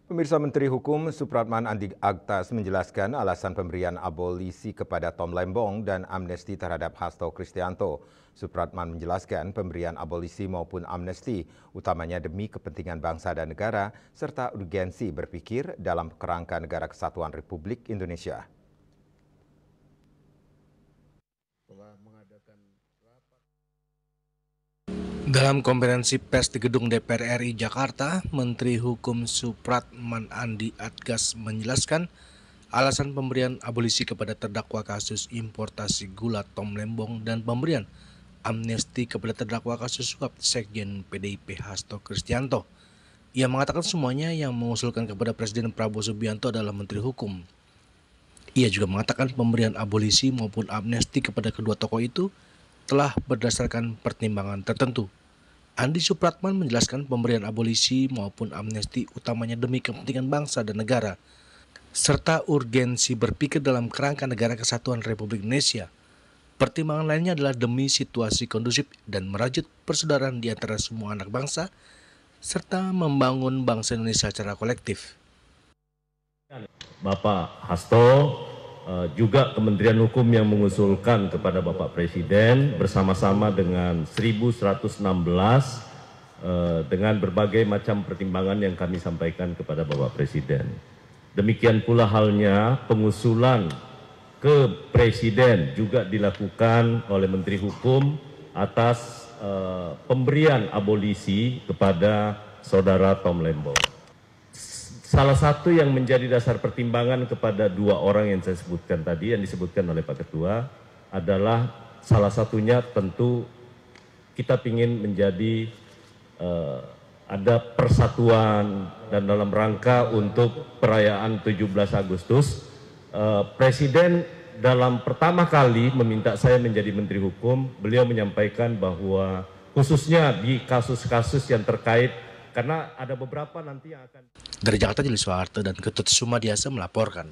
Pemirsa, Menteri Hukum Supratman Andi Aktas menjelaskan alasan pemberian abolisi kepada Tom Lembong dan amnesti terhadap Hasto Kristianto. Supratman menjelaskan pemberian abolisi maupun amnesti utamanya demi kepentingan bangsa dan negara serta urgensi berpikir dalam kerangka Negara Kesatuan Republik Indonesia. Dalam konferensi pers di Gedung DPR RI Jakarta, Menteri Hukum Supratman Andi Aktas menjelaskan alasan pemberian abolisi kepada terdakwa kasus importasi gula Tom Lembong dan pemberian amnesti kepada terdakwa kasus suap Sekjen PDIP Hasto Kristianto. Ia mengatakan semuanya yang mengusulkan kepada Presiden Prabowo Subianto adalah Menteri Hukum. Ia juga mengatakan pemberian abolisi maupun amnesti kepada kedua tokoh itu telah berdasarkan pertimbangan tertentu. Andi Supratman menjelaskan pemberian abolisi maupun amnesti utamanya demi kepentingan bangsa dan negara, serta urgensi berpikir dalam kerangka Negara Kesatuan Republik Indonesia. Pertimbangan lainnya adalah demi situasi kondusif dan merajut persaudaraan di antara semua anak bangsa, serta membangun bangsa Indonesia secara kolektif. Bapak Hasto, juga Kementerian Hukum yang mengusulkan kepada Bapak Presiden bersama-sama dengan 1116 dengan berbagai macam pertimbangan yang kami sampaikan kepada Bapak Presiden. Demikian pula halnya pengusulan ke Presiden juga dilakukan oleh Menteri Hukum atas pemberian abolisi kepada Saudara Tom Lembong. Salah satu yang menjadi dasar pertimbangan kepada dua orang yang saya sebutkan tadi, yang disebutkan oleh Pak Ketua, adalah salah satunya tentu kita ingin menjadi ada persatuan dan dalam rangka untuk perayaan 17 Agustus, Presiden dalam pertama kali meminta saya menjadi Menteri Hukum, beliau menyampaikan bahwa khususnya di kasus-kasus yang terkait, karena ada beberapa nanti yang akan... Dari Jakarta, Juli Soeharto dan Ketut Sumadiasa melaporkan.